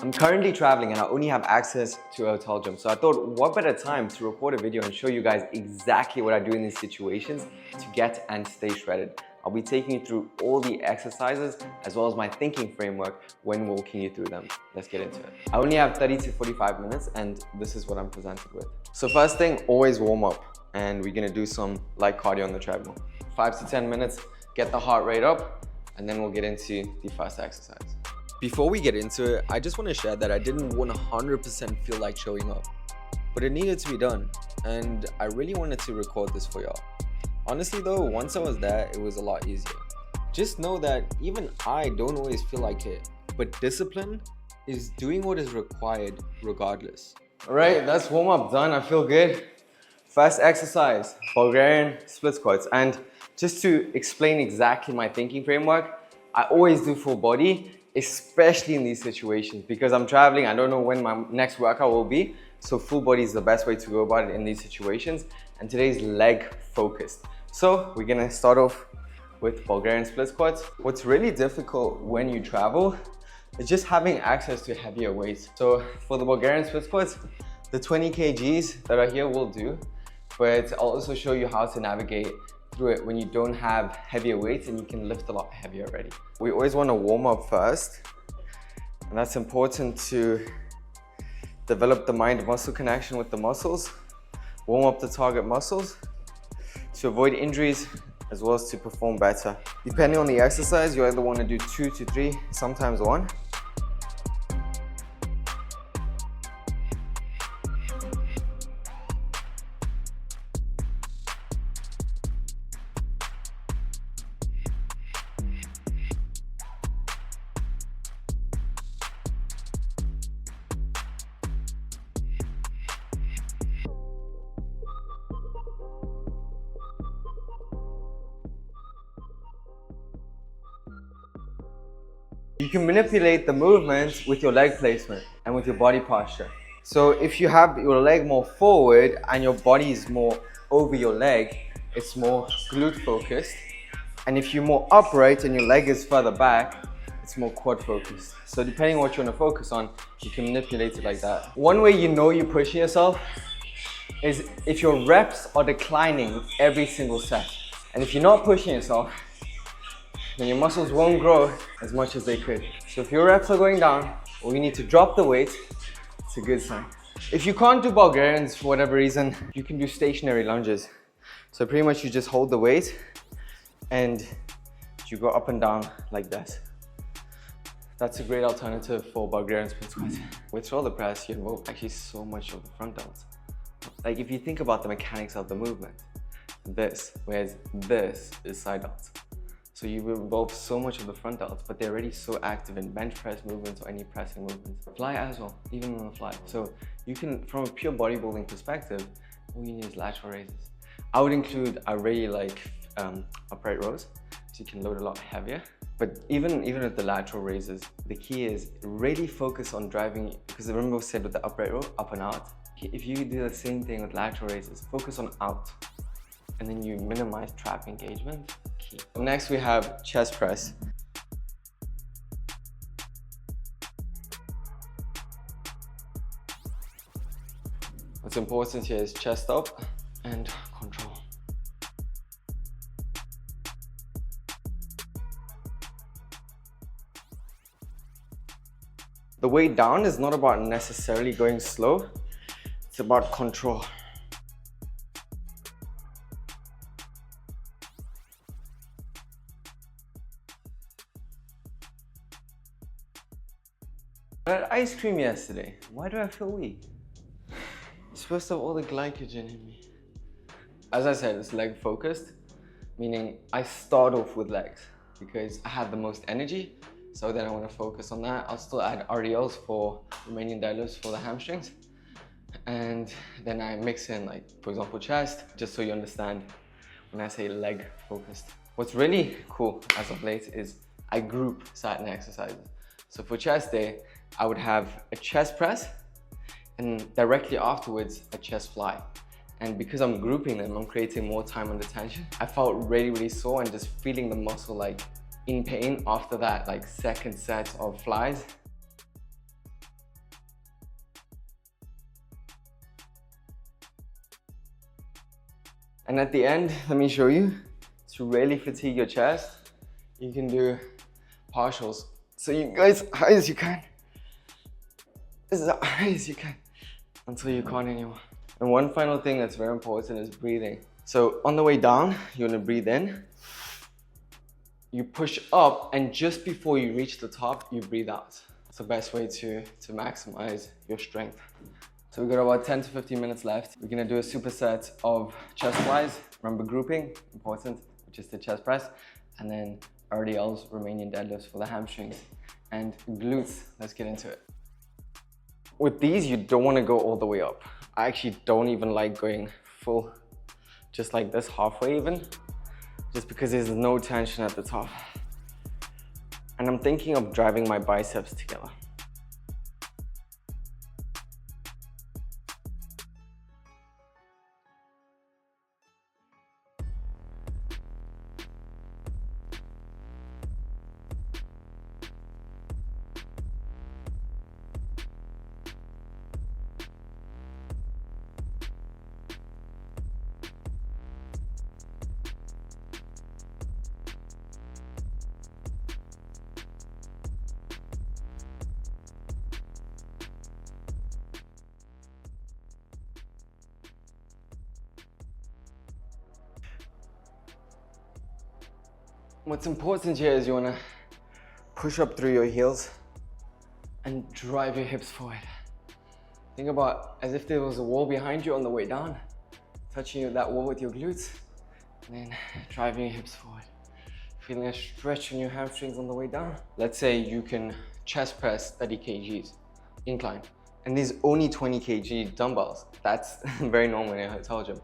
I'm currently traveling and I only have access to a hotel gym. So I thought, what better time to record a video and show you guys exactly what I do in these situations to get and stay shredded. I'll be taking you through all the exercises as well as my thinking framework when walking you through them. Let's get into it. I only have 30 to 45 minutes and this is what I'm presented with. So first thing, always warm up, and we're gonna do some light cardio on the treadmill. 5 to 10 minutes, get the heart rate up, and then we'll get into the first exercise. Before we get into it, I just want to share that I didn't 100% feel like showing up, but it needed to be done, and I really wanted to record this for y'all. Honestly though, once I was there, it was a lot easier. Just know that even I don't always feel like it, but discipline is doing what is required regardless. Alright, that's warm up done. I feel good. First exercise, Bulgarian split squats. And just to explain exactly my thinking framework, I always do full body, especially in these situations, because I'm traveling. I don't know when my next workout will be, so full body is the best way to go about it in these situations, and today's leg focused. So we're gonna start off with Bulgarian split squats. What's really difficult when you travel is just having access to heavier weights. So for the Bulgarian split squats, the 20 kgs that are here will do, but I'll also show you how to navigate through it when you don't have heavier weights and you can lift a lot heavier already. We always want to warm up first, and that's important to develop the mind-muscle connection with the muscles, warm up the target muscles to avoid injuries as well as to perform better. Depending on the exercise, you either want to do 2 to 3, sometimes 1. You can manipulate the movements with your leg placement and with your body posture. So if you have your leg more forward and your body is more over your leg, it's more glute focused. And if you're more upright and your leg is further back, it's more quad focused. So depending on what you want to focus on, you can manipulate it like that. One way you know you're pushing yourself is if your reps are declining with every single set. And if you're not pushing yourself, then your muscles won't grow as much as they could. So if your reps are going down, or you need to drop the weight, it's a good sign. If you can't do Bulgarians for whatever reason, you can do stationary lunges. So pretty much you just hold the weight and you go up and down like this. That's a great alternative for Bulgarian split squats. With shoulder press, you involve actually so much of the front delts. Like if you think about the mechanics of the movement, whereas this is side delts. So you involve so much of the front delts, but they're already so active in bench press movements or any pressing movements. Fly as well, even on the fly. So you can, from a pure bodybuilding perspective, all you need is lateral raises. I would include, I really like upright rows, so you can load a lot heavier. But even with the lateral raises, the key is really focus on driving, because remember we said with the upright row, up and out. If you do the same thing with lateral raises, focus on out, and then you minimize trap engagement. Key. Next we have chest press. What's important here is chest up and control. The way down is not about necessarily going slow, it's about control. I had ice cream yesterday. Why do I feel weak? It's supposed to have all the glycogen in me. As I said, it's leg focused, meaning I start off with legs because I have the most energy. So then I want to focus on that. I'll still add RDLs for Romanian deadlifts for the hamstrings. And then I mix in, like, for example, chest, just so you understand when I say leg focused. What's really cool as of late is I group certain exercises. So for chest day, I would have a chest press and directly afterwards a chest fly. And because I'm grouping them, I'm creating more time under tension. I felt really sore and just feeling the muscle like in pain after that like second set of flies. And at the end, let me show you, to really fatigue your chest, you can do partials. So you guys, high as you can. As high as you can until you can't anymore. And one final thing that's very important is breathing. So on the way down, you want to breathe in, you push up, and just before you reach the top, you breathe out. It's the best way to maximize your strength. So we've got about 10 to 15 minutes left. We're gonna do a superset of chest flies. Remember grouping, important, which is the chest press, and then RDLs, Romanian deadlifts for the hamstrings, and glutes. Let's get into it. With these, you don't wanna go all the way up. I actually don't even like going full, just like this, halfway even, just because there's no tension at the top. And I'm thinking of driving my biceps together. What's important here is you want to push up through your heels and drive your hips forward. Think about as if there was a wall behind you on the way down, touching that wall with your glutes, and then driving your hips forward. Feeling a stretch in your hamstrings on the way down. Let's say you can chest press 30 kgs, incline, and there's only 20 kg dumbbells. That's very normal in a hotel gym.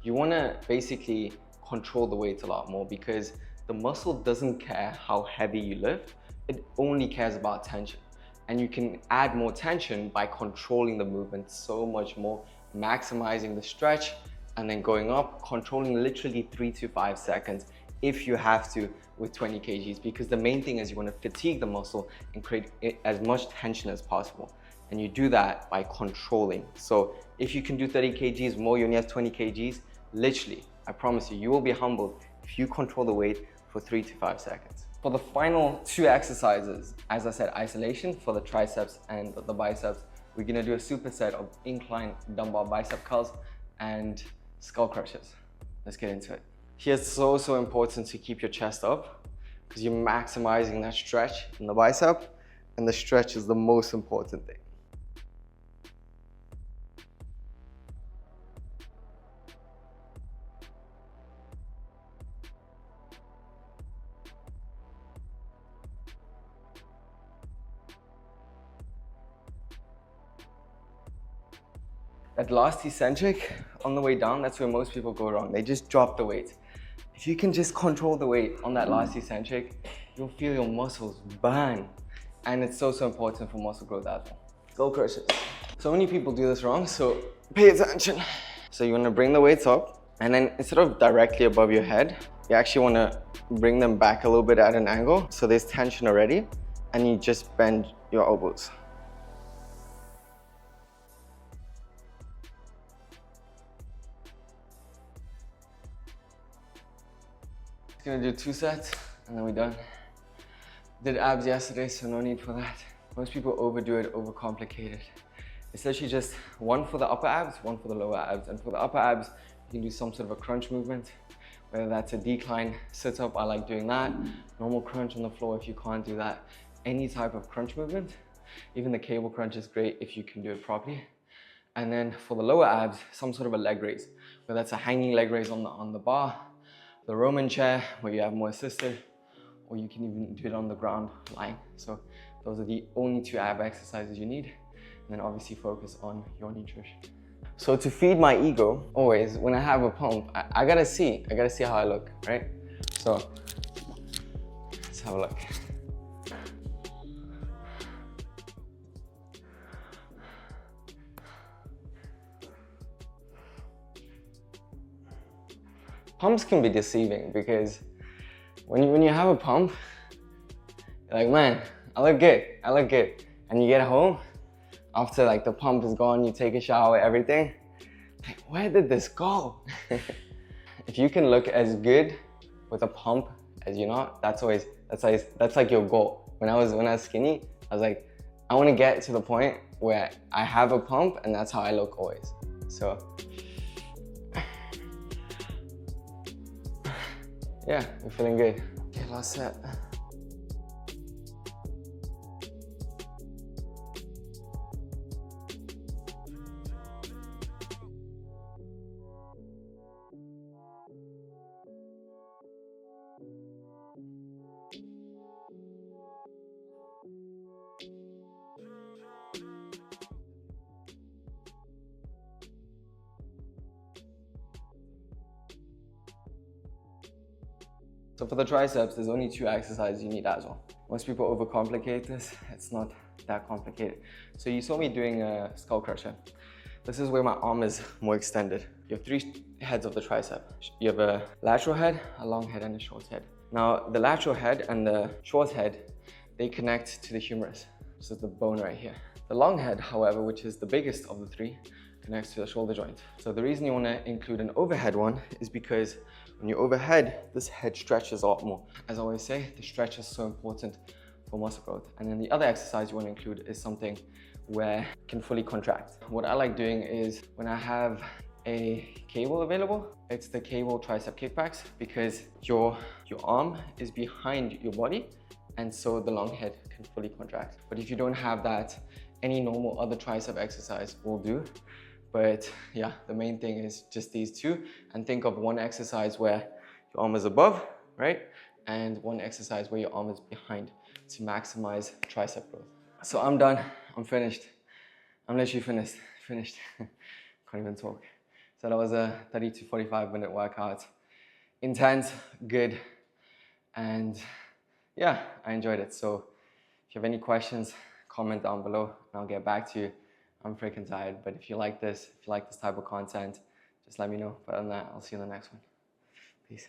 You want to basically control the weight a lot more, because the muscle doesn't care how heavy you lift, it only cares about tension. And you can add more tension by controlling the movement so much more, maximizing the stretch, and then going up, controlling literally 3 to 5 seconds if you have to with 20 kgs, because the main thing is you want to fatigue the muscle and create as much tension as possible. And you do that by controlling. So if you can do 30 kgs more, you only have 20 kgs, literally, I promise you, you will be humbled if you control the weight for 3 to 5 seconds. For the final 2 exercises, as I said, isolation for the triceps and the biceps, we're gonna do a superset of incline dumbbell bicep curls and skull crushes. Let's get into it. Here it's so important to keep your chest up, because you're maximizing that stretch in the bicep, and the stretch is the most important thing. That last eccentric on the way down, that's where most people go wrong. They just drop the weight. If you can just control the weight on that last eccentric, you'll feel your muscles burn. And it's so important for muscle growth as well. Skull crushes. So many people do this wrong, so pay attention. So you wanna bring the weights up, and then instead of directly above your head, you actually wanna bring them back a little bit at an angle, so there's tension already, and you just bend your elbows. Gonna do 2 sets and then we're done. Did abs yesterday, so no need for that. Most people overdo it, overcomplicate it. It's actually just 1 for the upper abs, 1 for the lower abs. And for the upper abs, you can do some sort of a crunch movement, whether that's a decline sit up, I like doing that. Normal crunch on the floor if you can't do that. Any type of crunch movement. Even the cable crunch is great if you can do it properly. And then for the lower abs, some sort of a leg raise, whether that's a hanging leg raise on the bar, the Roman chair where you have more assisted, or you can even do it on the ground lying. So those are the only 2 ab exercises you need. And then obviously focus on your nutrition. So to feed my ego, always when I have a pump, I gotta see how I look, right? So let's have a look. Pumps can be deceiving, because when you have a pump, you're like, man, I look good. And you get home, after like the pump is gone, you take a shower, everything, like, where did this go? if you can look as good with a pump as you're not, that's like your goal. When I was skinny, I was like, I want to get to the point where I have a pump and that's how I look always. So yeah, I'm feeling good. Okay, last set. So for the triceps, there's only 2 exercises you need as well. Most people overcomplicate this. It's not that complicated. So you saw me doing a skull crusher. This is where my arm is more extended. You have 3 heads of the tricep. You have a lateral head, a long head, and a short head. Now, the lateral head and the short head, they connect to the humerus. This is the bone right here. The long head, however, which is the biggest of the 3, connects to the shoulder joint. So the reason you want to include an overhead one is because when you overhead, this head stretches a lot more. As I always say, the stretch is so important for muscle growth. And then the other exercise you want to include is something where you can fully contract. What I like doing is when I have a cable available, it's the cable tricep kickbacks, because your arm is behind your body, and so the long head can fully contract. But if you don't have that, any normal other tricep exercise will do. But yeah, the main thing is just these 2, and think of one exercise where your arm is above, right? And one exercise where your arm is behind to maximize tricep growth. So I'm done, I'm finished. I'm literally finished. Can't even talk. So that was a 30 to 45 minute workout. Intense, good, and yeah, I enjoyed it. So if you have any questions, comment down below and I'll get back to you. I'm freaking tired, but if you like this type of content, just let me know. But other than that, I'll see you in the next one. Peace.